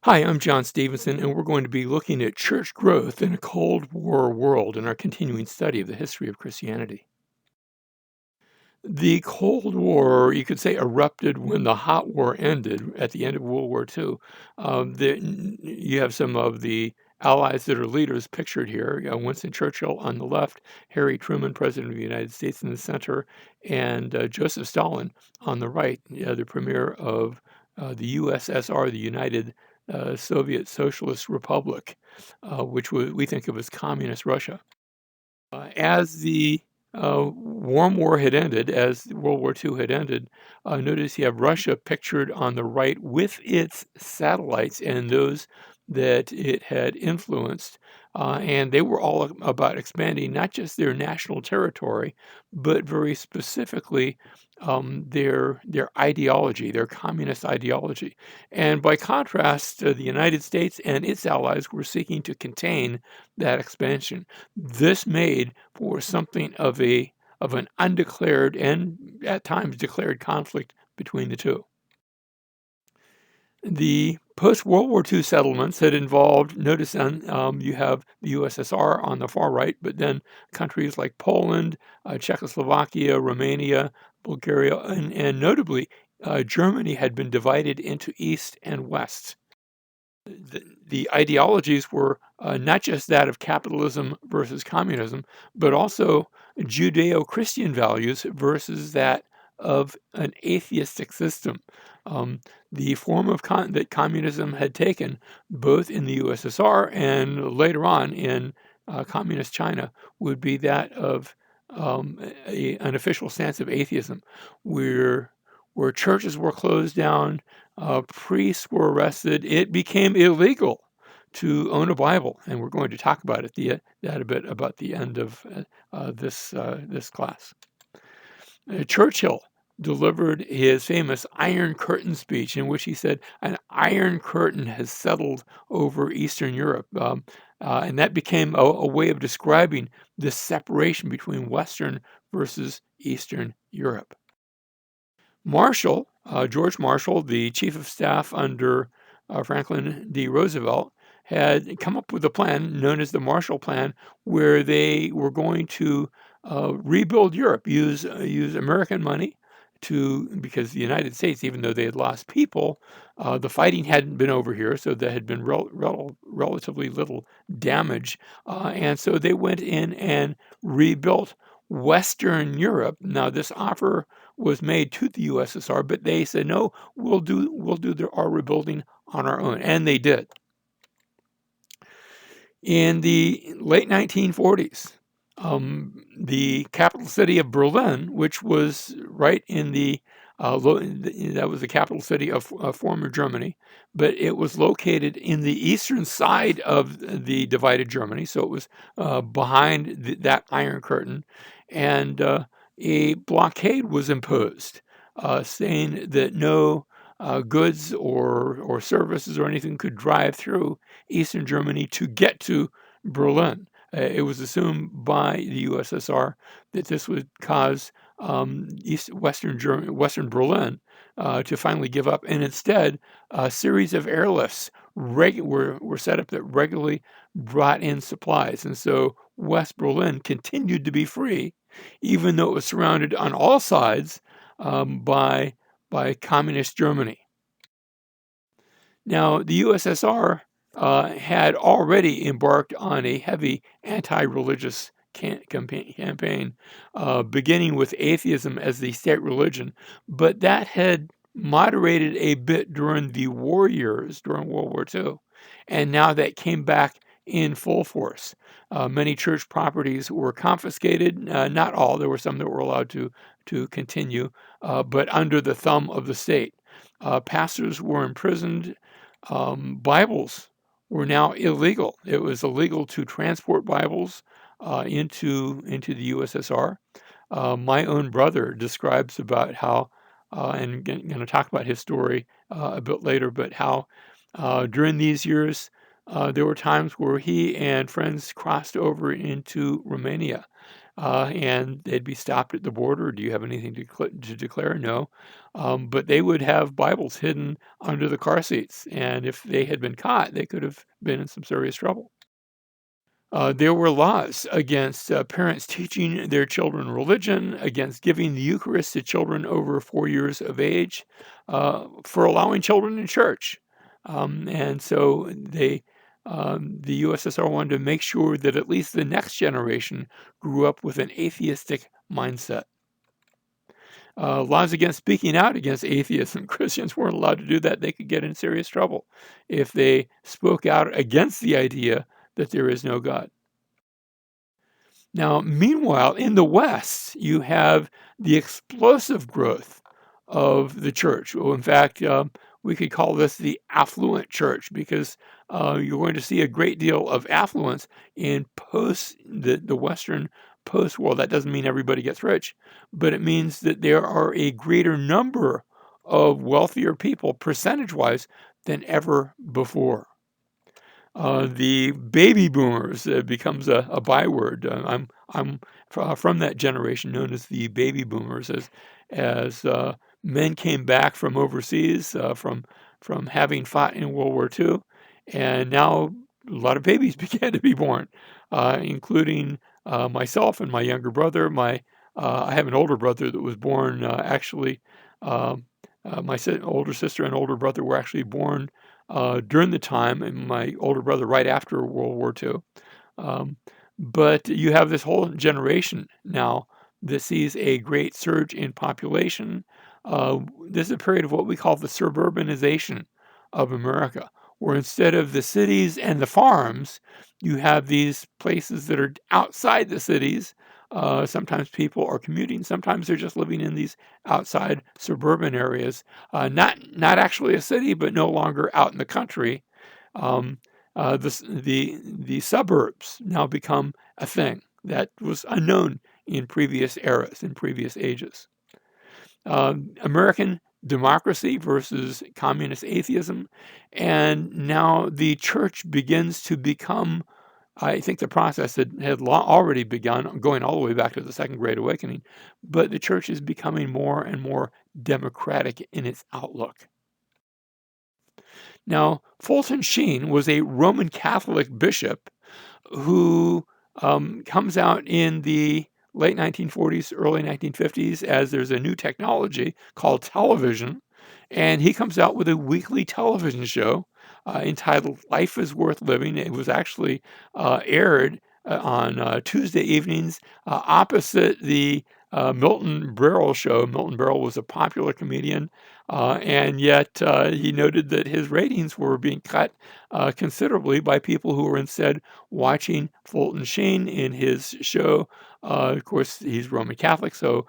Hi, I'm John Stevenson, and we're going to be looking at church growth in a Cold War world in our continuing study of the history of Christianity. The Cold War, you could say, erupted when the Hot War ended at the end of World War II. You have some of the allies that are leaders pictured here. Winston Churchill on the left, Harry Truman, President of the United States, in the center, and Joseph Stalin on the right, the premier of the USSR, the United Soviet Socialist Republic, which we think of as Communist Russia. As the warm war had ended, as World War II had ended, notice you have Russia pictured on the right with its satellites and those that it had influenced. And they were all about expanding not just their national territory, but very specifically their ideology, their communist ideology. And by contrast, the United States and its allies were seeking to contain that expansion. This made for something of an undeclared and at times declared conflict between the two. The post-World War II settlements had involved, notice you have the USSR on the far right, but then countries like Poland, Czechoslovakia, Romania, Bulgaria, and notably Germany had been divided into East and West. The ideologies were not just that of capitalism versus communism, but also Judeo-Christian values versus that of an atheistic system. The form of that communism had taken, both in the USSR and later on in communist China, would be that of an official stance of atheism, where churches were closed down, priests were arrested. It became illegal to own a Bible, and we're going to talk about that a bit about the end of this class. Churchill delivered his famous Iron Curtain speech, in which he said, "An iron curtain has settled over Eastern Europe," and that became a way of describing this separation between Western versus Eastern Europe. George Marshall, the chief of staff under Franklin D. Roosevelt, had come up with a plan known as the Marshall Plan, where they were going to rebuild Europe, use American money because the United States, even though they had lost people, the fighting hadn't been over here, so there had been relatively little damage, and so they went in and rebuilt Western Europe. Now, this offer was made to the USSR, but they said, no, we'll do our rebuilding on our own, and they did. In the late 1940s, the capital city of Berlin, which was right in that was the capital city of former Germany, but it was located in the eastern side of the divided Germany, so it was behind that Iron Curtain, and a blockade was imposed, saying that no goods or services or anything could drive through Eastern Germany to get to Berlin. It was assumed by the USSR that this would cause Western Berlin to finally give up, and instead, a series of airlifts were set up that regularly brought in supplies, and so West Berlin continued to be free, even though it was surrounded on all sides by communist Germany. Now, the USSR had already embarked on a heavy anti-religious campaign, beginning with atheism as the state religion, but that had moderated a bit during the war years, during World War II, and now that came back in full force. Many church properties were confiscated, not all, there were some that were allowed to continue, but under the thumb of the state. Pastors were imprisoned. Bibles were now illegal. It was illegal to transport Bibles into the USSR. My own brother describes about how, and I'm going to talk about his story a bit later, but how during these years there were times where he and friends crossed over into Romania, and they'd be stopped at the border. Do you have anything to declare? No. But they would have Bibles hidden under the car seats, and if they had been caught, they could have been in some serious trouble. There were laws against parents teaching their children religion, against giving the Eucharist to children over 4 years of age, for allowing children in church. And so the USSR wanted to make sure that at least the next generation grew up with an atheistic mindset. Laws against speaking out against atheism. Christians weren't allowed to do that. They could get in serious trouble if they spoke out against the idea that there is no God. Now, meanwhile, in the West, you have the explosive growth of the church. Well, in fact, we could call this the affluent church because you're going to see a great deal of affluence in the Western post world. That doesn't mean everybody gets rich, but it means that there are a greater number of wealthier people, percentage-wise, than ever before. The baby boomers becomes a byword. I'm from that generation known as the baby boomers, as men came back from overseas from having fought in World War II, and now a lot of babies began to be born, including myself and my younger brother. I have an older brother that was born actually. Um, older sister and older brother were actually born during the time, and my older brother right after World War II. Um, but you have this whole generation now that sees a great surge in population. This is a period of what we call the suburbanization of America, where instead of the cities and the farms, you have these places that are outside the cities. Sometimes people are commuting. Sometimes they're just living in these outside suburban areas, not actually a city, but no longer out in the country. Um, the suburbs now become a thing that was unknown in previous eras, in previous ages. American democracy versus communist atheism, and now the church begins to become. I think the process had already begun, going all the way back to the Second Great Awakening, but the church is becoming more and more democratic in its outlook. Now, Fulton Sheen was a Roman Catholic bishop who comes out in the late 1940s, early 1950s, as there's a new technology called television. And he comes out with a weekly television show entitled Life is Worth Living. It was actually aired on Tuesday evenings opposite the Milton Berle show. Milton Berle was a popular comedian, and yet he noted that his ratings were being cut considerably by people who were instead watching Fulton Sheen in his show. Of course, he's Roman Catholic, so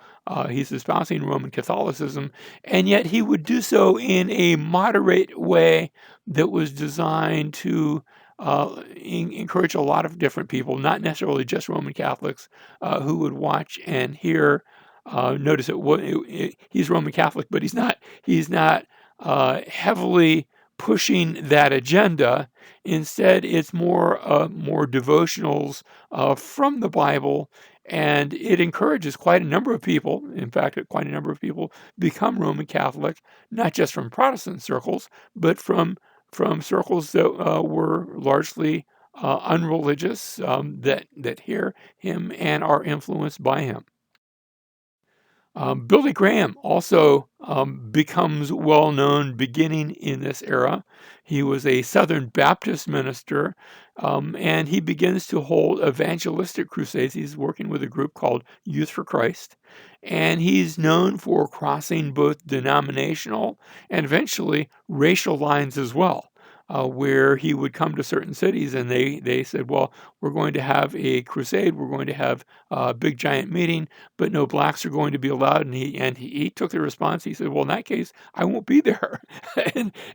he's espousing Roman Catholicism, and yet he would do so in a moderate way that was designed to encourage a lot of different people, not necessarily just Roman Catholics, who would watch and hear. Notice he's Roman Catholic, but he's not heavily pushing that agenda. Instead, it's more devotionals from the Bible, and it encourages quite a number of people. In fact, quite a number of people become Roman Catholic, not just from Protestant circles, but from circles that were largely unreligious, that hear him and are influenced by him. Billy Graham also becomes well known beginning in this era. He was a Southern Baptist minister, and he begins to hold evangelistic crusades. He's working with a group called Youth for Christ, and he's known for crossing both denominational and eventually racial lines as well. Where he would come to certain cities and they said, well, we're going to have a crusade, we're going to have a big giant meeting, but no blacks are going to be allowed. And he took the response. He said, well, in that case, I won't be there.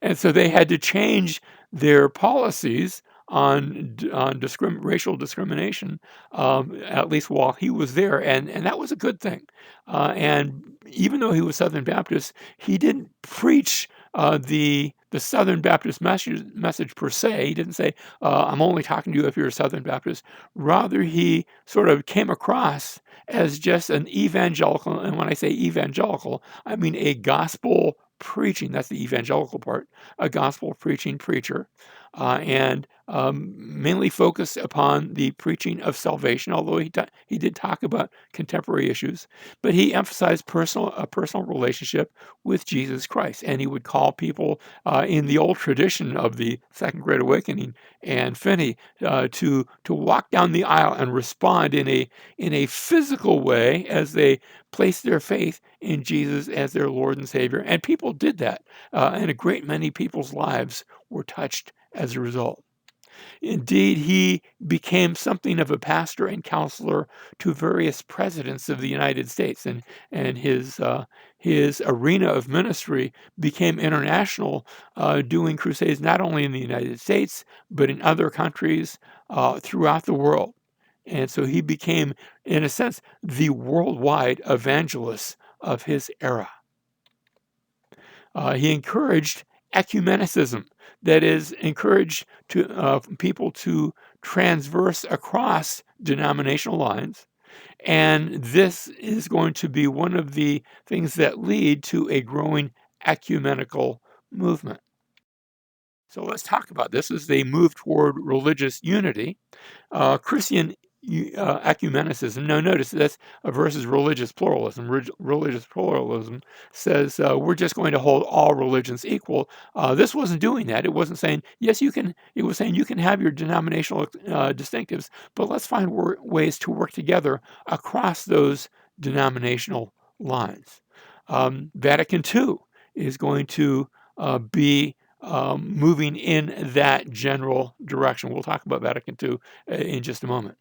and so they had to change their policies on racial discrimination, at least while he was there. And that was a good thing. And even though he was Southern Baptist, he didn't preach the the Southern Baptist message per se. He didn't say, I'm only talking to you if you're a Southern Baptist. Rather, he sort of came across as just an evangelical. And when I say evangelical, I mean a gospel preaching. That's the evangelical part, a gospel preaching preacher. And mainly focused upon the preaching of salvation, although he did talk about contemporary issues, but he emphasized a personal relationship with Jesus Christ, and he would call people in the old tradition of the Second Great Awakening and Finney to walk down the aisle and respond in a physical way as they placed their faith in Jesus as their Lord and Savior, and people did that, and a great many people's lives were touched as a result. Indeed, he became something of a pastor and counselor to various presidents of the United States, and his arena of ministry became international, doing crusades not only in the United States but in other countries throughout the world. And so he became, in a sense, the worldwide evangelist of his era. He encouraged ecumenicism, that is, encouraged people to transverse across denominational lines. And this is going to be one of the things that lead to a growing ecumenical movement. So let's talk about this as they move toward religious unity. Christian ecumenicism. Now, notice that's versus religious pluralism. Religious pluralism says we're just going to hold all religions equal. This wasn't doing that. It wasn't saying yes, you can. It was saying you can have your denominational distinctives, but let's find ways to work together across those denominational lines. Vatican II is going to be moving in that general direction. We'll talk about Vatican II in just a moment.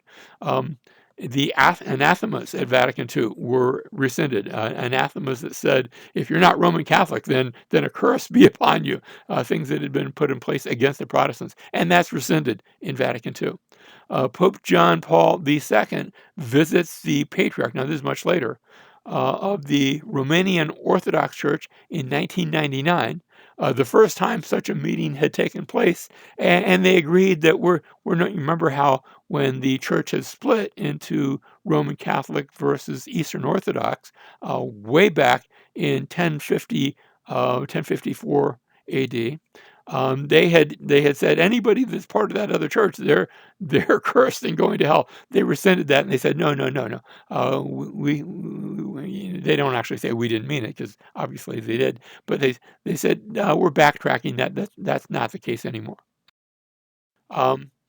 The anathemas at Vatican II were rescinded. Anathemas that said, if you're not Roman Catholic, then a curse be upon you. Things that had been put in place against the Protestants, and that's rescinded in Vatican II. Pope John Paul II visits the patriarch. Now, this is much later. Of the Romanian Orthodox Church in 1999, the first time such a meeting had taken place, and they agreed that we're not. Remember how when the church has split into Roman Catholic versus Eastern Orthodox, way back in 1054 A.D. They had said anybody that's part of that other church, they're cursed and going to hell. They rescinded that and they said no. They don't actually say we didn't mean it, because obviously they did, but they said we're backtracking that's not the case anymore.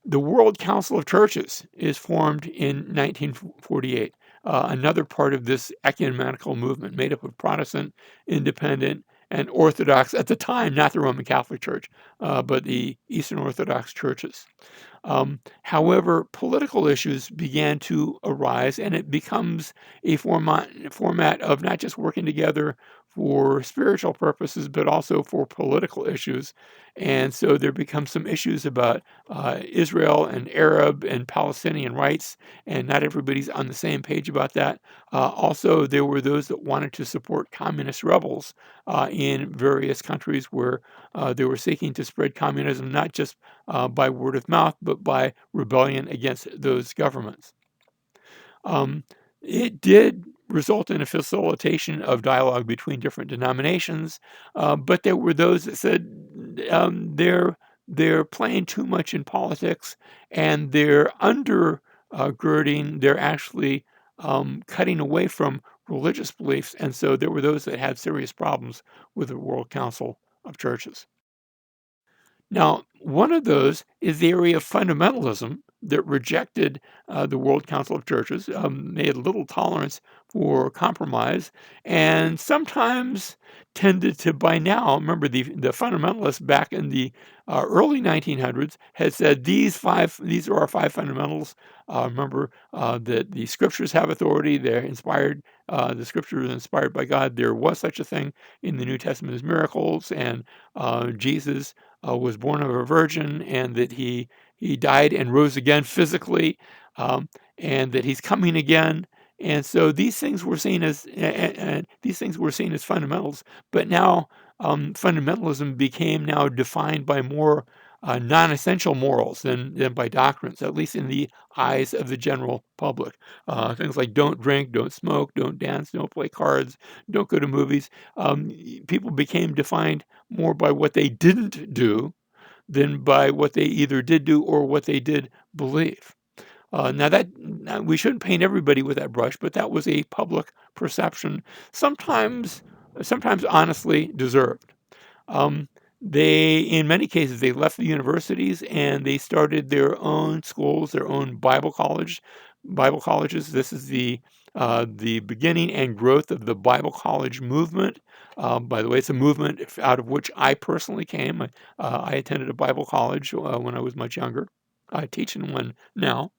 The World Council of Churches is formed in 1948, another part of this ecumenical movement made up of Protestant, Independent, and Orthodox, at the time, not the Roman Catholic Church, but the Eastern Orthodox churches. However, political issues began to arise, and it becomes a format of not just working together for spiritual purposes, but also for political issues. And so there becomes some issues about Israel and Arab and Palestinian rights, and not everybody's on the same page about that. Also, there were those that wanted to support communist rebels in various countries where they were seeking to spread communism, not just by word of mouth, but by rebellion against those governments. It did result in a facilitation of dialogue between different denominations, but there were those that said they're playing too much in politics, and they're undergirding, they're actually cutting away from religious beliefs, and so there were those that had serious problems with the World Council of Churches. Now, one of those is the area of fundamentalism that rejected the World Council of Churches. They had little tolerance for compromise, and sometimes tended to, by now, remember the fundamentalists back in the early 1900s had said these are our five fundamentals. Remember that the scriptures have authority; they're inspired. The scriptures are inspired by God. There was such a thing in the New Testament as miracles, and Jesus was born of a virgin, and that he died and rose again physically, and that he's coming again. And so these things were seen as fundamentals. But now fundamentalism became now defined by more non-essential morals than by doctrines, at least in the eyes of the general public. Things like don't drink, don't smoke, don't dance, don't play cards, don't go to movies. People became defined more by what they didn't do than by what they either did do or what they did believe. Now we shouldn't paint everybody with that brush, but that was a public perception, sometimes, sometimes honestly deserved. Um, in many cases, they left the universities and they started their own schools, their own Bible colleges. This is the beginning and growth of the Bible college movement. By the way, it's a movement out of which I personally came. I attended a Bible college when I was much younger. I teach in one now.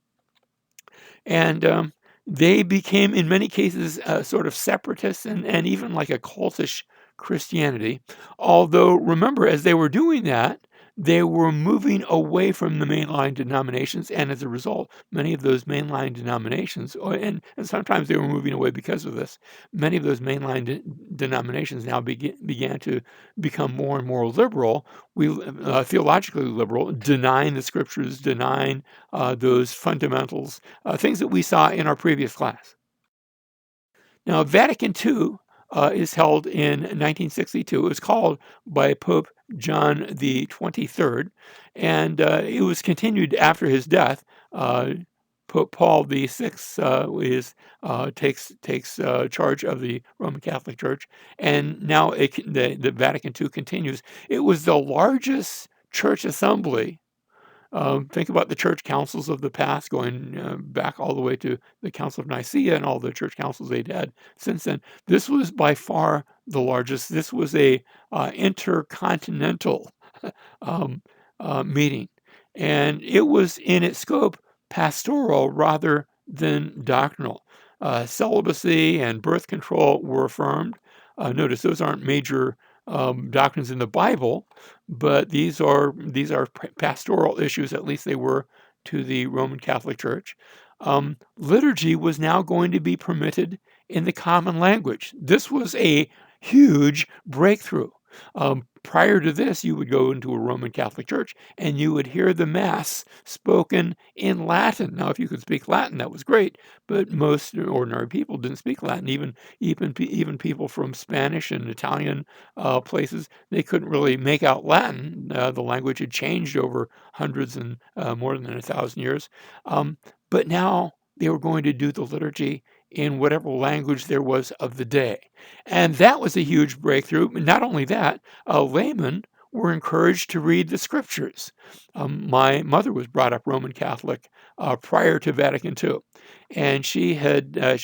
And they became, in many cases, sort of separatists and even like a cultish Christianity. Although, remember, as they were doing that, they were moving away from the mainline denominations, and as a result, many of those mainline denominations, and sometimes they were moving away because of this, many of those mainline denominations now began to become more and more liberal, theologically liberal, denying the scriptures, denying those fundamentals, things that we saw in our previous class. Now, Vatican II is held in 1962. It was called by Pope John the 23rd, and it was continued after his death. Pope Paul VI takes charge of the Roman Catholic Church, and now the Vatican II continues. It was the largest church assembly. Think about the church councils of the past, going back all the way to the Council of Nicaea and all the church councils they'd had since then. This was by far the largest. This was a intercontinental um, meeting, and it was in its scope pastoral rather than doctrinal. Celibacy and birth control were affirmed. Notice those aren't major doctrines in the Bible, but these are pastoral issues. At least they were to the Roman Catholic Church. Liturgy was now going to be permitted in the common language. This was a huge breakthrough. Prior to this, you would go into a Roman Catholic church and you would hear the Mass spoken in Latin. Now, if you could speak Latin, that was great, but most ordinary people didn't speak Latin. Even people from Spanish and Italian places, they couldn't really make out Latin. The language had changed over hundreds and more than 1,000 years. But now they were going to do the liturgy in whatever language there was of the day. And that was a huge breakthrough. Not only that, laymen were encouraged to read the scriptures. My mother was brought up Roman Catholic prior to Vatican II. And I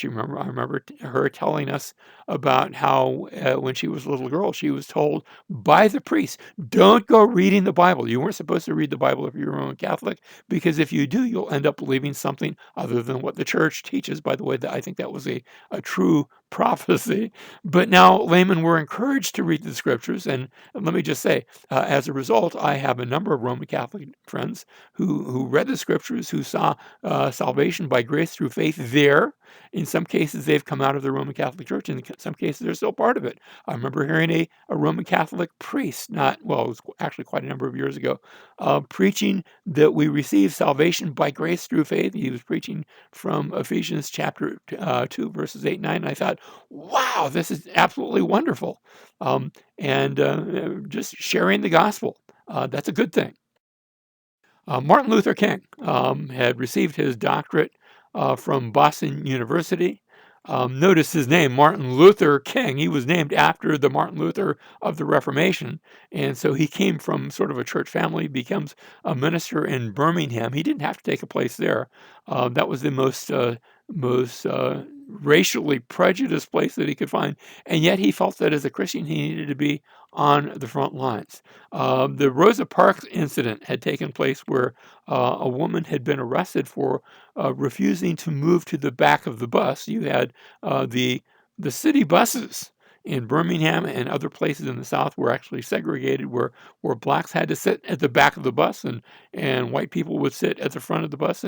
remember her telling us about how when she was a little girl, she was told by the priest, don't go reading the Bible. You weren't supposed to read the Bible if you're a Roman Catholic, because if you do, you'll end up believing something other than what the church teaches. By the way, I think that was a true prophecy. But now laymen were encouraged to read the scriptures. And let me just say, as a result, I have a number of Roman Catholic friends who read the scriptures, who saw salvation by grace through faith there. In some cases, they've come out of the Roman Catholic Church. In some cases, they're still part of it. I remember hearing a Roman Catholic priest, it was actually quite a number of years ago, preaching that we receive salvation by grace through faith. He was preaching from Ephesians chapter 2, verses 8 and 9. And I thought, wow, this is absolutely wonderful. And just sharing the gospel, that's a good thing. Martin Luther King had received his doctorate from Boston University. Notice his name, Martin Luther King. He was named after the Martin Luther of the Reformation. And so he came from sort of a church family, becomes a minister in Birmingham. He didn't have to take a place there. That was the most racially prejudiced place that he could find. And yet he felt that as a Christian, he needed to be on the front lines. The Rosa Parks incident had taken place where a woman had been arrested for refusing to move to the back of the bus. You had the city buses in Birmingham and other places in the South were actually segregated, where blacks had to sit at the back of the bus and white people would sit at the front of the bus.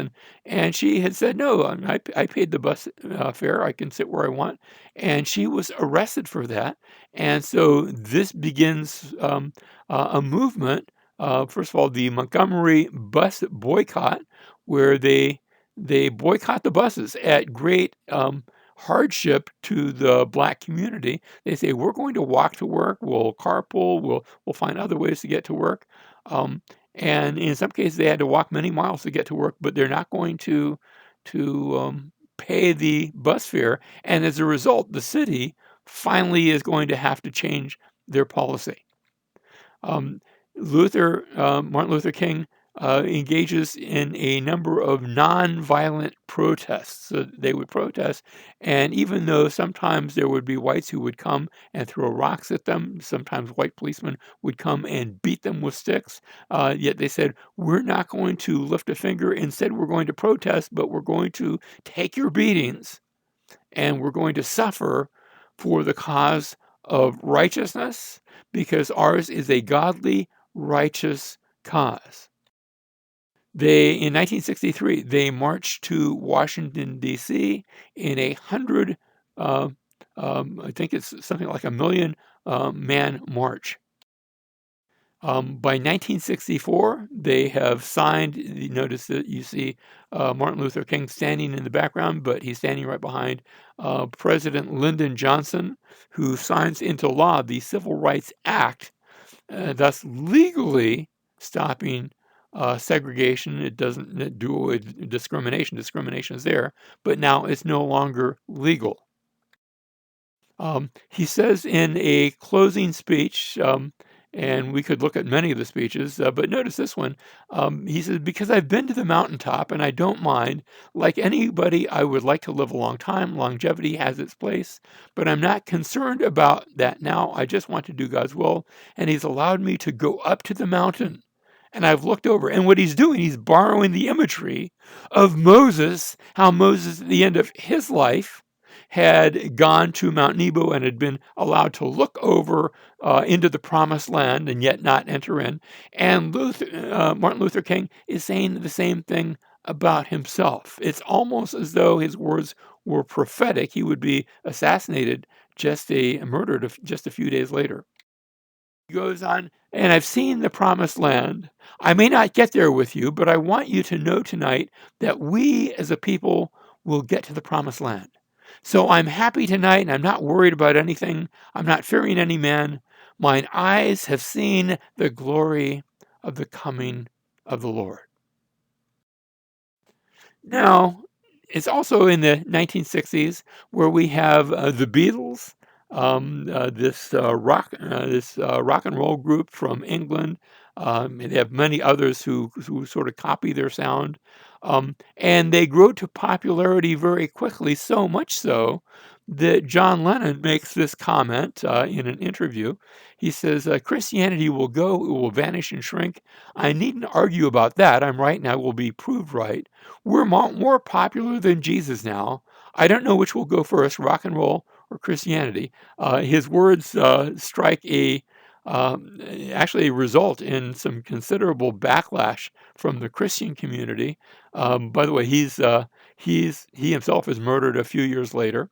And she had said, no, I paid the bus fare. I can sit where I want. And she was arrested for that. And so this begins a movement. First of all, the Montgomery bus boycott, where they boycott the buses at great hardship to the black community. They say, we're going to walk to work, we'll carpool, we'll find other ways to get to work. And in some cases, they had to walk many miles to get to work, but they're not going to pay the bus fare. And as a result, the city finally is going to have to change their policy. Um, Martin Luther King engages in a number of nonviolent protests. So they would protest, and even though sometimes there would be whites who would come and throw rocks at them, sometimes white policemen would come and beat them with sticks, yet they said, we're not going to lift a finger. Instead, we're going to protest, but we're going to take your beatings and we're going to suffer for the cause of righteousness, because ours is a godly, righteous cause. In 1963, they marched to Washington, D.C. in 100, I think it's something like 1 million man march. By 1964, they have signed. You notice that you see Martin Luther King standing in the background, but he's standing right behind President Lyndon Johnson, who signs into law the Civil Rights Act, thus legally stopping segregation. It doesn't do with discrimination. Discrimination is there, but now it's no longer legal. He says in a closing speech, and we could look at many of the speeches, but notice this one. He says, because I've been to the mountaintop and I don't mind, like anybody, I would like to live a long time. Longevity has its place, but I'm not concerned about that now. I just want to do God's will. And he's allowed me to go up to the mountain. And I've looked over, and what he's doing, he's borrowing the imagery of Moses, how Moses, at the end of his life, had gone to Mount Nebo and had been allowed to look over into the promised land and yet not enter in. And Martin Luther King is saying the same thing about himself. It's almost as though his words were prophetic. He would be assassinated, murdered just a few days later. He goes on, and I've seen the promised land. I may not get there with you, but I want you to know tonight that we as a people will get to the promised land. So I'm happy tonight, and I'm not worried about anything. I'm not fearing any man. Mine eyes have seen the glory of the coming of the Lord. Now, it's also in the 1960s where we have the Beatles, this rock and roll group from England. They have many others who sort of copy their sound. And they grow to popularity very quickly, so much so that John Lennon makes this comment in an interview. He says, Christianity will go, it will vanish and shrink. I needn't argue about that. I'm right and I will be proved right. We're more popular than Jesus now. I don't know which will go first, rock and roll or Christianity. His words actually result in some considerable backlash from the Christian community. By the way, he himself is murdered a few years later.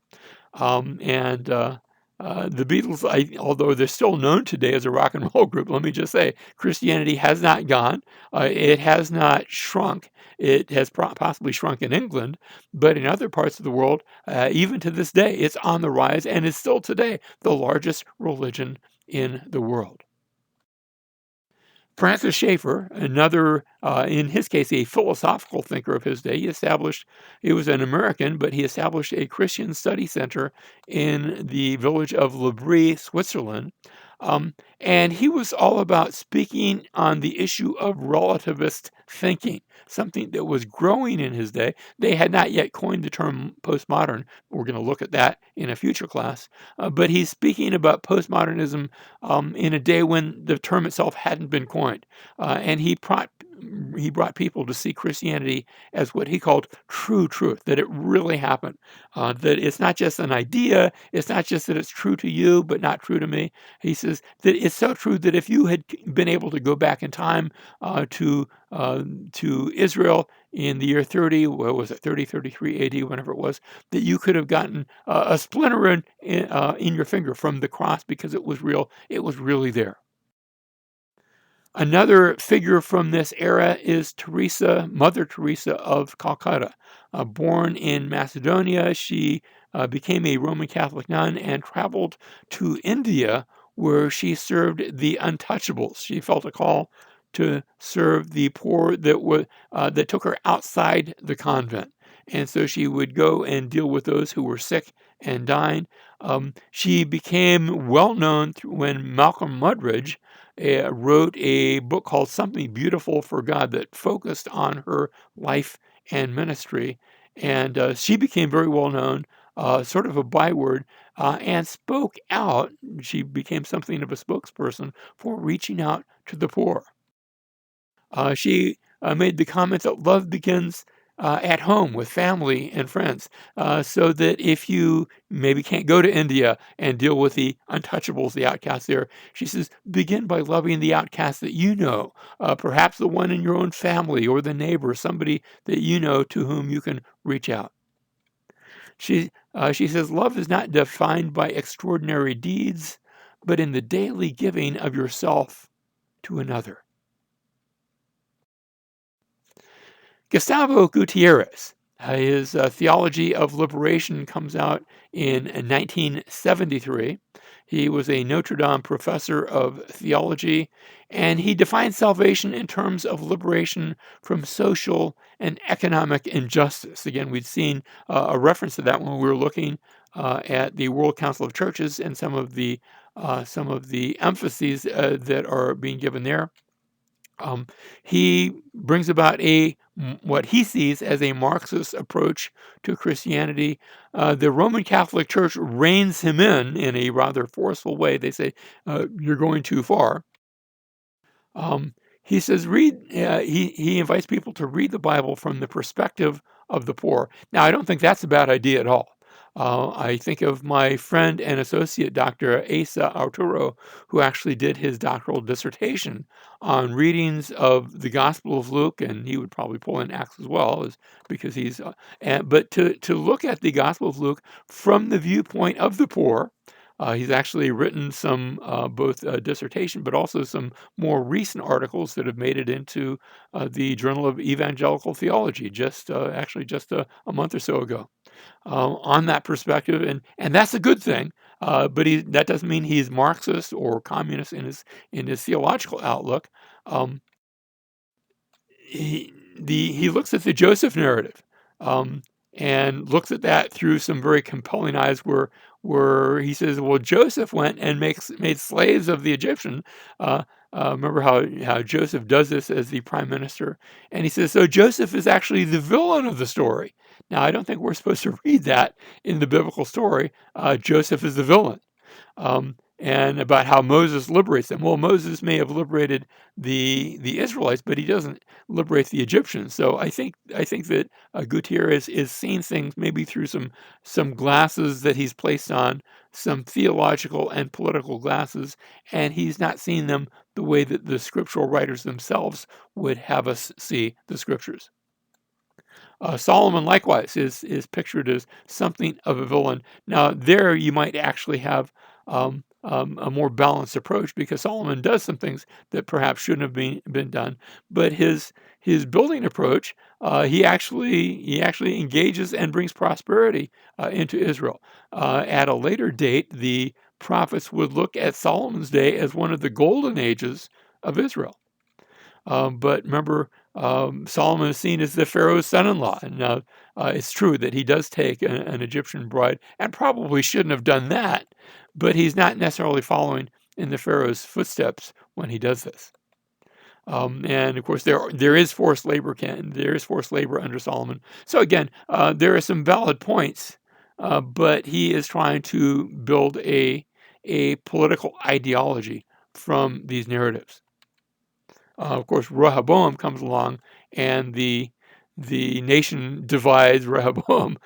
The Beatles, although they're still known today as a rock and roll group, let me just say, Christianity has not gone. It has not shrunk. It has possibly shrunk in England, but in other parts of the world, even to this day, it's on the rise and is still today the largest religion in the world. Francis Schaeffer, another, in his case, a philosophical thinker of his day, he was an American, but he established a Christian study center in the village of L'Abri, Switzerland. And he was all about speaking on the issue of relativist thinking, something that was growing in his day. They had not yet coined the term postmodern. We're going to look at that in a future class. But he's speaking about postmodernism in a day when the term itself hadn't been coined. And he he brought people to see Christianity as what he called true truth, that it really happened, that it's not just an idea, it's not just that it's true to you, but not true to me. He says that it's so true that if you had been able to go back in time to Israel in the year 30, what was it, 33 AD, whenever it was, that you could have gotten a splinter in your finger from the cross because it was real. It was really there. Another figure from this era is Teresa, Mother Teresa of Calcutta. Born in Macedonia, she became a Roman Catholic nun and traveled to India, where she served the untouchables. She felt a call to serve the poor that took her outside the convent. And so she would go and deal with those who were sick and dying. She became well known when Malcolm Muggeridge wrote a book called Something Beautiful for God that focused on her life and ministry. And she became very well known, sort of a byword, and spoke out. She became something of a spokesperson for reaching out to the poor. She made the comment that love begins at home with family and friends, so that if you maybe can't go to India and deal with the untouchables, the outcasts there, she says, begin by loving the outcast that you know, perhaps the one in your own family or the neighbor, somebody that you know to whom you can reach out. She says, love is not defined by extraordinary deeds, but in the daily giving of yourself to another. Gustavo Gutierrez, his Theology of Liberation comes out in 1973. He was a Notre Dame professor of theology, and he defines salvation in terms of liberation from social and economic injustice. Again, we'd seen a reference to that when we were looking at the World Council of Churches and some of the emphases that are being given there. He brings about what he sees as a Marxist approach to Christianity. The Roman Catholic Church reins him in a rather forceful way. They say, you're going too far. He says, he invites people to read the Bible from the perspective of the poor. Now, I don't think that's a bad idea at all. I think of my friend and associate, Dr. Asa Arturo, who actually did his doctoral dissertation on readings of the Gospel of Luke, and he would probably pull in Acts as well, because he's. But to look at the Gospel of Luke from the viewpoint of the poor. He's actually written some both dissertation, but also some more recent articles that have made it into the Journal of Evangelical Theology, just a month or so ago, on that perspective, and that's a good thing. But that doesn't mean he's Marxist or communist in his theological outlook. He looks at the Joseph narrative, and looks at that through some very compelling eyes, where he says, well, Joseph went and made slaves of the Egyptian. Remember how Joseph does this as the prime minister, and he says, so Joseph is actually the villain of the story. Now, I don't think we're supposed to read that in the biblical story. Joseph is the villain. And about how Moses liberates them. Well, Moses may have liberated the Israelites, but he doesn't liberate the Egyptians. So I think that Gutierrez is seeing things maybe through some glasses that he's placed on, some theological and political glasses, and he's not seeing them the way that the scriptural writers themselves would have us see the scriptures. Solomon, likewise, is pictured as something of a villain. Now, there you might actually have a more balanced approach, because Solomon does some things that perhaps shouldn't have been done. But his building approach, he actually engages and brings prosperity into Israel. At a later date, the prophets would look at Solomon's day as one of the golden ages of Israel. But remember, Solomon is seen as the Pharaoh's son-in-law. And it's true that he does take an Egyptian bride, and probably shouldn't have done that, but he's not necessarily following in the Pharaoh's footsteps when he does this. And of course, there is forced labor. There is forced labor under Solomon. So again, there are some valid points, but he is trying to build a political ideology from these narratives. Of course, Rehoboam comes along, and the nation divides. Rehoboam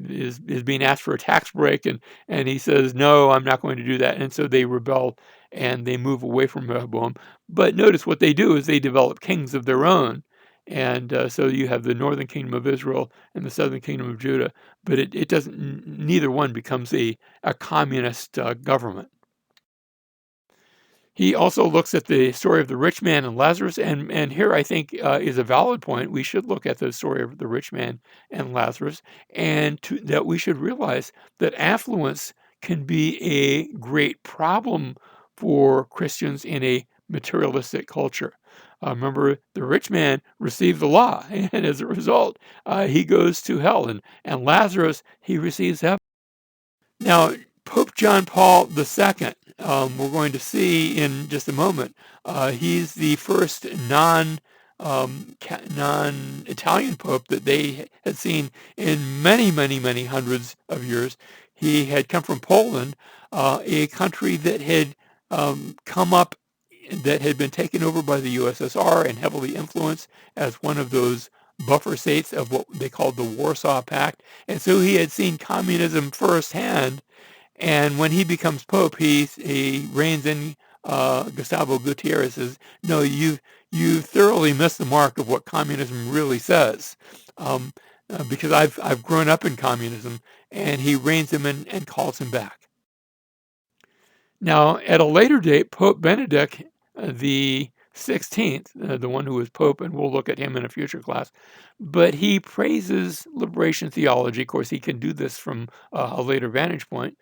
is being asked for a tax break, and he says, "No, I'm not going to do that." And so they rebel and they move away from Rehoboam. But notice what they do is they develop kings of their own. And so you have the northern kingdom of Israel and the southern kingdom of Judah, but it doesn't. Neither one becomes a communist government. He also looks at the story of the rich man and Lazarus, and here I think is a valid point. We should look at the story of the rich man and Lazarus, and that we should realize that affluence can be a great problem for Christians in a materialistic culture. Remember, the rich man received the law, and as a result, he goes to hell, and Lazarus, he receives heaven. Now, Pope John Paul II, we're going to see in just a moment. He's the first non-Italian pope that they had seen in many, many, many hundreds of years. He had come from Poland, a country that had come up, that had been taken over by the USSR and heavily influenced as one of those buffer states of what they called the Warsaw Pact. And so he had seen communism firsthand. And when he becomes pope, he reins in Gustavo Gutierrez. Says, "No, you thoroughly missed the mark of what communism really says, because I've grown up in communism." And he reins him in and calls him back. Now, at a later date, Pope Benedict the 16th, the one who was Pope, and we'll look at him in a future class, but he praises liberation theology. Of course, he can do this from a later vantage point,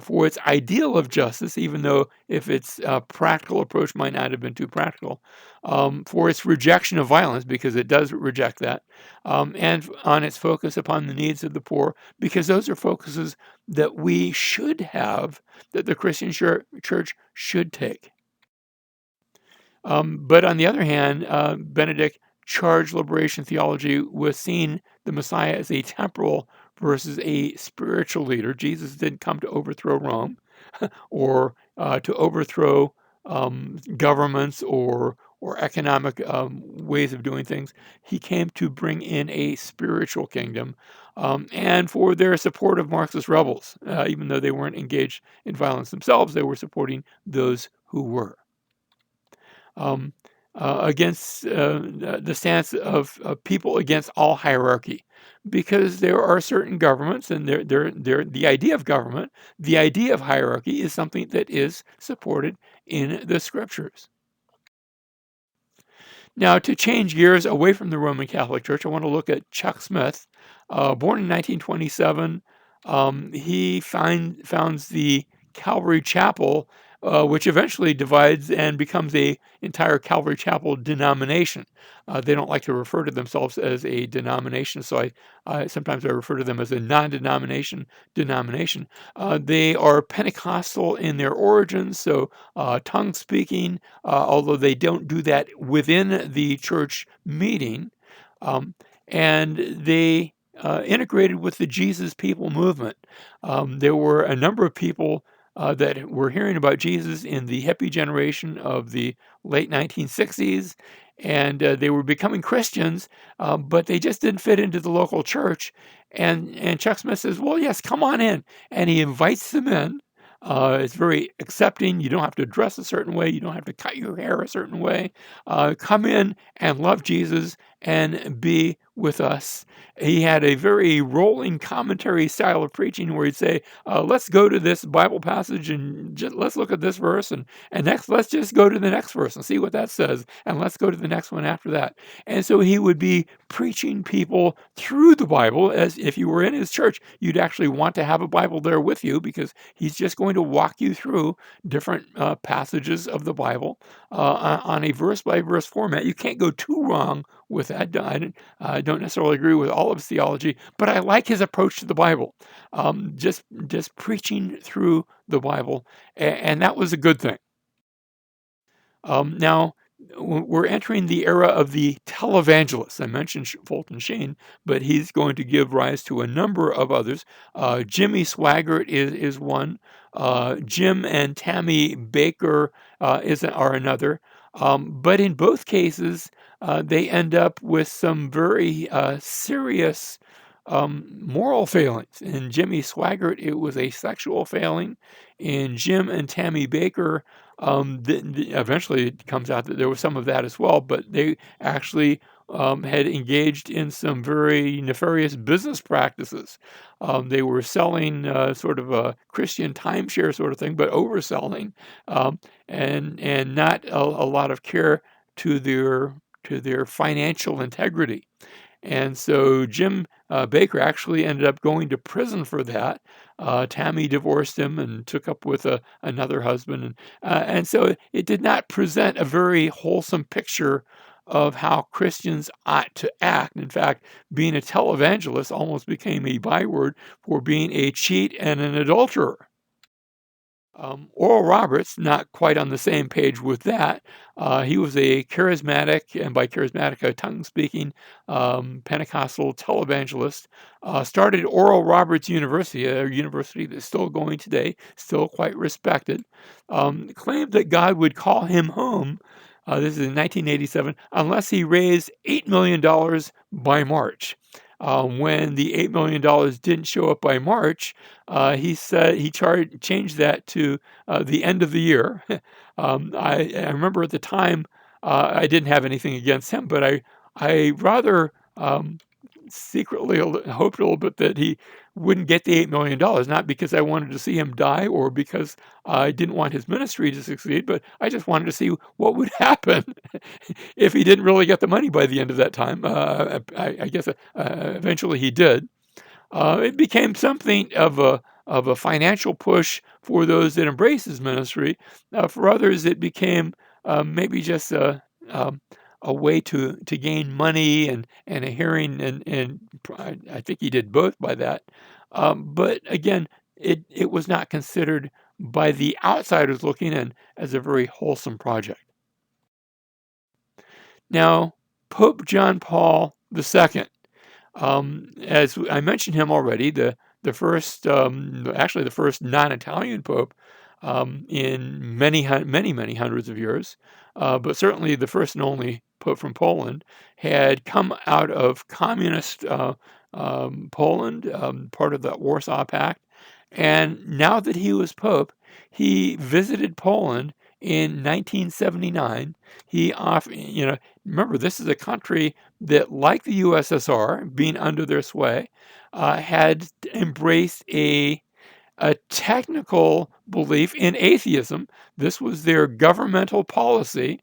for its ideal of justice, even though if its practical approach might not have been too practical, for its rejection of violence, because it does reject that, and on its focus upon the needs of the poor, because those are focuses that we should have, that the Christian church should take. But on the other hand, Benedict charged liberation theology with seeing the Messiah as a temporal versus a spiritual leader. Jesus didn't come to overthrow Rome or to overthrow governments or economic ways of doing things. He came to bring in a spiritual kingdom, and for their support of Marxist rebels. Even though they weren't engaged in violence themselves, they were supporting those who were. Um, Against the stance of people against all hierarchy, because there are certain governments, and the idea of government, the idea of hierarchy is something that is supported in the scriptures. Now, to change gears away from the Roman Catholic Church, I want to look at Chuck Smith. Born in 1927, he founds the Calvary Chapel, which eventually divides and becomes a entire Calvary Chapel denomination. They don't like to refer to themselves as a denomination, so sometimes I refer to them as a non-denomination denomination. They are Pentecostal in their origins, so tongue speaking, although they don't do that within the church meeting. And they integrated with the Jesus People movement. There were a number of people that were hearing about Jesus in the hippie generation of the late 1960s, and they were becoming Christians, but they just didn't fit into the local church. And Chuck Smith says, "Well, yes, come on in," and he invites them in. It's very accepting. You don't have to dress a certain way. You don't have to cut your hair a certain way. Come in and love Jesus and be with us. He had a very rolling commentary style of preaching where he'd say, let's go to this Bible passage and let's look at this verse, and next let's just go to the next verse and see what that says, and let's go to the next one after that. And so he would be preaching people through the Bible. As if you were in his church, you'd actually want to have a Bible there with you, because he's just going to walk you through different passages of the Bible on a verse by verse format. You can't go too wrong with that. I don't necessarily agree with all of his theology, but I like his approach to the Bible. Just preaching through the Bible, and that was a good thing. Now, we're entering the era of the televangelists. I mentioned Fulton Sheen, but he's going to give rise to a number of others. Jimmy Swaggart is one. Jim and Tammy Baker are another. But in both cases, they end up with some very serious moral failings. In Jimmy Swaggart, it was a sexual failing. In Jim and Tammy Baker, eventually it comes out that there was some of that as well, but they actually had engaged in some very nefarious business practices. They were selling sort of a Christian timeshare sort of thing, but overselling, and not a lot of care to their financial integrity. And so Jim Baker actually ended up going to prison for that. Tammy divorced him and took up with another husband. And so it did not present a very wholesome picture of how Christians ought to act. In fact, being a televangelist almost became a byword for being a cheat and an adulterer. Oral Roberts, not quite on the same page with that. He was a charismatic, and by charismatic, a tongue-speaking Pentecostal televangelist. Started Oral Roberts University, a university that's still going today, still quite respected. Claimed that God would call him home. This is in 1987, unless he raised $8 million by March. When the $8 million didn't show up by March, he said he changed that to the end of the year. I remember at the time I didn't have anything against him, but I rather secretly hoped a little bit that he wouldn't get the $8 million, not because I wanted to see him die or because I didn't want his ministry to succeed, but I just wanted to see what would happen if he didn't really get the money by the end of that time. I guess eventually he did. It became something of a financial push for those that embrace his ministry. For others, it became maybe just a way to gain money and a hearing, and I think he did both by that. But again, it was not considered by the outsiders looking in as a very wholesome project. Now, Pope John Paul II. As I mentioned him already, the first, actually the first non-Italian pope in many hundreds of years, but certainly the first and only pope from Poland, had come out of communist Poland, part of the Warsaw Pact, and now that he was pope, he visited Poland in 1979. He remember, this is a country that, like the USSR, being under their sway, had embraced a technical belief in atheism. This was their governmental policy.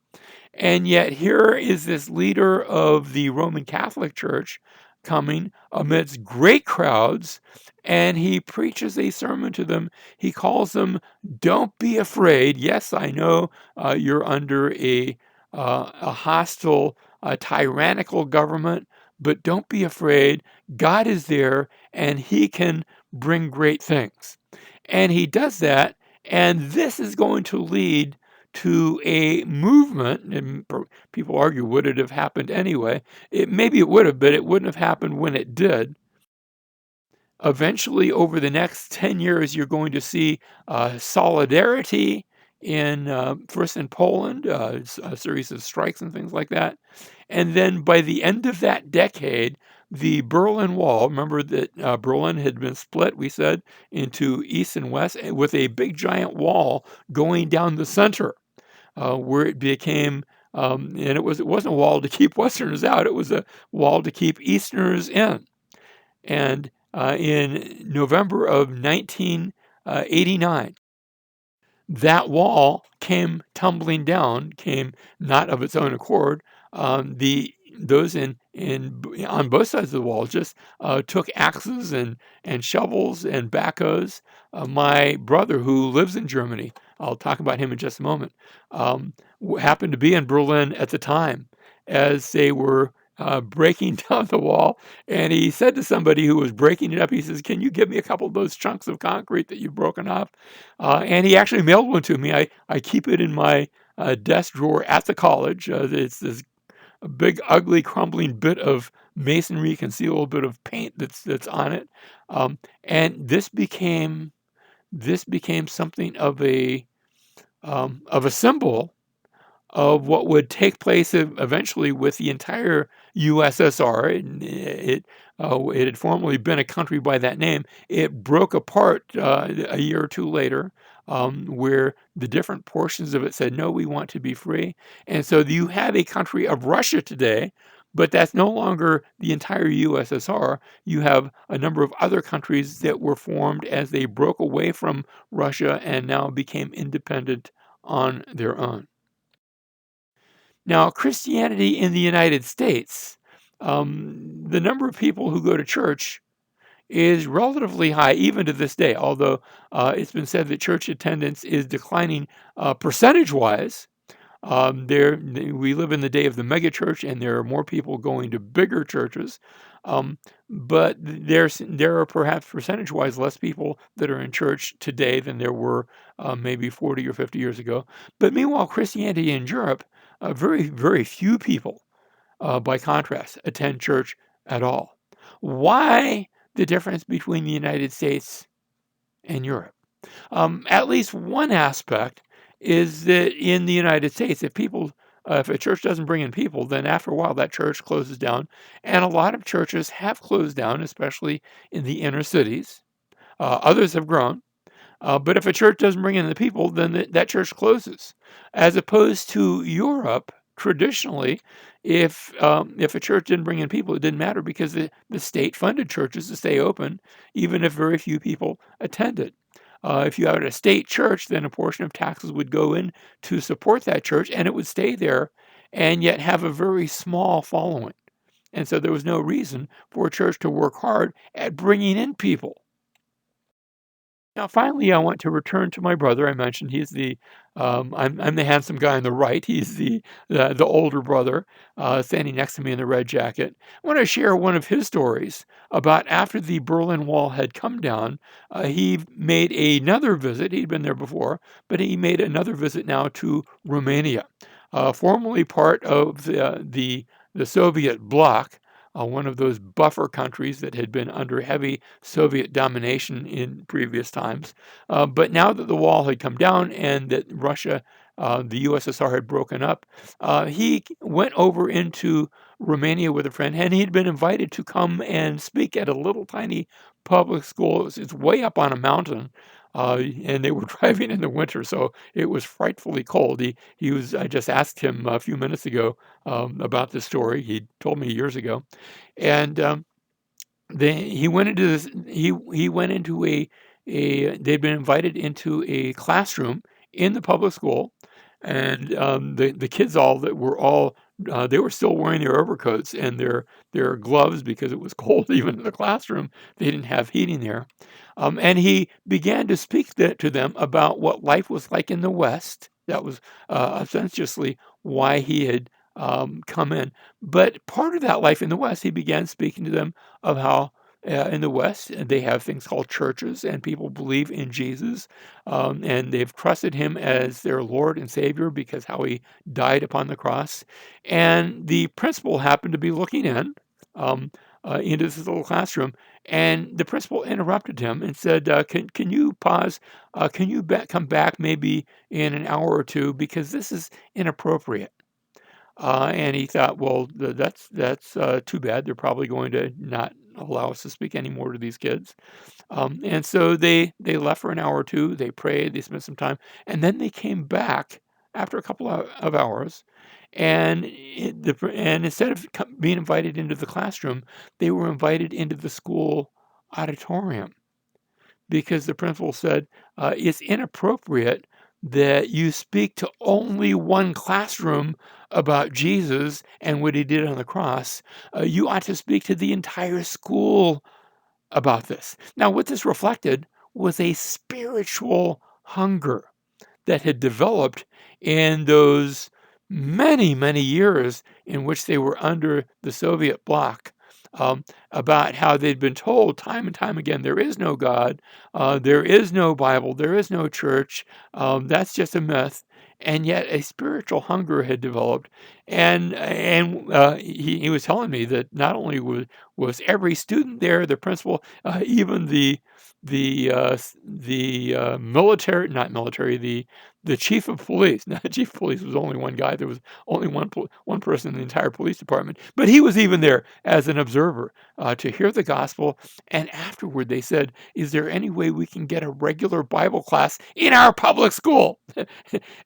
And yet, here is this leader of the Roman Catholic Church coming amidst great crowds, and he preaches a sermon to them. He calls them, "Don't be afraid. Yes, I know you're under a hostile, tyrannical government, but don't be afraid. God is there, and He can bring great things." And he does that, and this is going to lead to a movement. And people argue, would it have happened anyway? Maybe it would have, but it wouldn't have happened when it did. Eventually, over the next 10 years, you're going to see solidarity in first in Poland, a series of strikes and things like that. And then by the end of that decade, the Berlin Wall, remember that Berlin had been split, we said, into east and west, with a big giant wall going down the center, where it became, and it wasn't a wall to keep Westerners out, it was a wall to keep Easterners in. And in November of 1989, that wall came tumbling down, came not of its own accord. Those on both sides of the wall just took axes and shovels and backhoes. My brother, who lives in Germany, I'll talk about him in just a moment, happened to be in Berlin at the time as they were breaking down the wall, and he said to somebody who was breaking it up, he says, "Can you give me a couple of those chunks of concrete that you've broken off?" And he actually mailed one to me. I keep it in my desk drawer at the college. It's this big, ugly, crumbling bit of masonry. You can see a little bit of paint that's on it. And this became something of a symbol of what would take place eventually with the entire USSR. It had formerly been a country by that name. It broke apart a year or two later, where the different portions of it said, no, we want to be free. And so you have a country of Russia today, but that's no longer the entire USSR. You have a number of other countries that were formed as they broke away from Russia and now became independent on their own. Now, Christianity in the United States, the number of people who go to church is relatively high, even to this day, although it's been said that church attendance is declining percentage-wise. We live in the day of the megachurch, and there are more people going to bigger churches. But there are perhaps percentage-wise less people that are in church today than there were maybe 40 or 50 years ago. But meanwhile, Christianity in Europe, very, very few people, by contrast, attend church at all. Why the difference between the United States and Europe? At least one aspect is that in the United States, if a church doesn't bring in people, then after a while that church closes down, and a lot of churches have closed down, especially in the inner cities. Others have grown, but if a church doesn't bring in the people, then that church closes. As opposed to Europe, traditionally, if a church didn't bring in people, it didn't matter because the state funded churches to stay open, even if very few people attended. If you had a state church, then a portion of taxes would go in to support that church, and it would stay there, and yet have a very small following. And so there was no reason for a church to work hard at bringing in people. Now, finally, I want to return to my brother. I mentioned I'm the handsome guy on the right. He's the older brother, standing next to me in the red jacket. I want to share one of his stories about after the Berlin Wall had come down. He made another visit. He'd been there before, but he made another visit now to Romania, formerly part of the Soviet bloc, one of those buffer countries that had been under heavy Soviet domination in previous times. But now that the wall had come down and that the USSR had broken up, he went over into Romania with a friend, and he'd been invited to come and speak at a little tiny public school. It's way up on a mountain. And they were driving in the winter, so it was frightfully cold. I just asked him a few minutes ago about this story. He told me years ago, and he went into this. He went into They'd been invited into a classroom in the public school, and the kids all that were all they were still wearing their overcoats and their gloves because it was cold even in the classroom. They didn't have heating there, and he began to speak to them about what life was like in the West. That was essentially why he had come in. But part of that life in the West, he began speaking to them of how in the West they have things called churches, and people believe in Jesus, and they've trusted him as their Lord and Savior because how he died upon the cross. And the principal happened to be looking in into this little classroom, and the principal interrupted him and said, can you pause? Can you come back maybe in an hour or two because this is inappropriate? And he thought, well, that's too bad. They're probably going to not allow us to speak anymore to these kids. And so they left for an hour or two. They prayed. They spent some time, and then they came back after a couple of hours. And instead of being invited into the classroom, they were invited into the school auditorium because the principal said it's inappropriate that you speak to only one classroom about Jesus and what he did on the cross. You ought to speak to the entire school about this. Now, what this reflected was a spiritual hunger that had developed in those many, many years in which they were under the Soviet bloc, about how they'd been told time and time again, there is no God, there is no Bible, there is no church, that's just a myth. And yet a spiritual hunger had developed. And he was telling me that not only was every student there, the principal, even the military, not military, the chief of police. Now, the chief of police was only one guy. There was only one person in the entire police department, but he was even there as an observer to hear the gospel. And afterward, they said, "Is there any way we can get a regular Bible class in our public school?"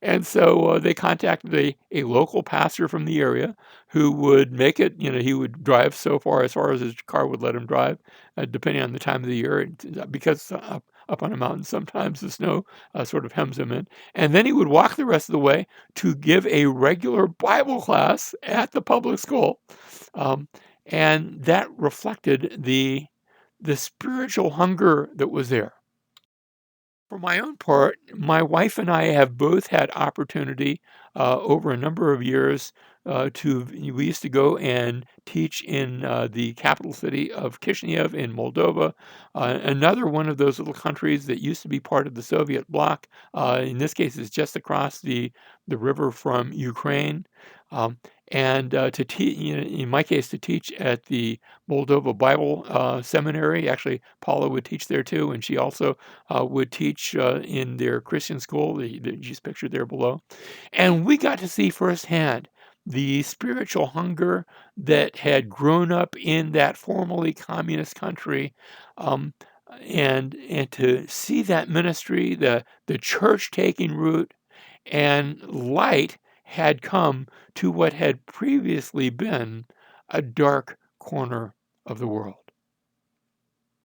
And so they contacted a local pastor from the area who would make it. He would drive so far as his car would let him drive, depending on the time of the year, because up on a mountain, sometimes the snow sort of hems him in. And then he would walk the rest of the way to give a regular Bible class at the public school. Um, and that reflected the spiritual hunger that was there. For my own part, my wife and I have both had opportunity over a number of years we used to go and teach in the capital city of Kishinev in Moldova, another one of those little countries that used to be part of the Soviet bloc. In this case, it's just across the river from Ukraine. Um, and to teach, in my case, to teach at the Moldova Bible Seminary. Actually, Paula would teach there too, and she also would teach in their Christian school. She's pictured there below. And we got to see firsthand the spiritual hunger that had grown up in that formerly communist country. Um, and to see that ministry, the church taking root, and light had come to what had previously been a dark corner of the world.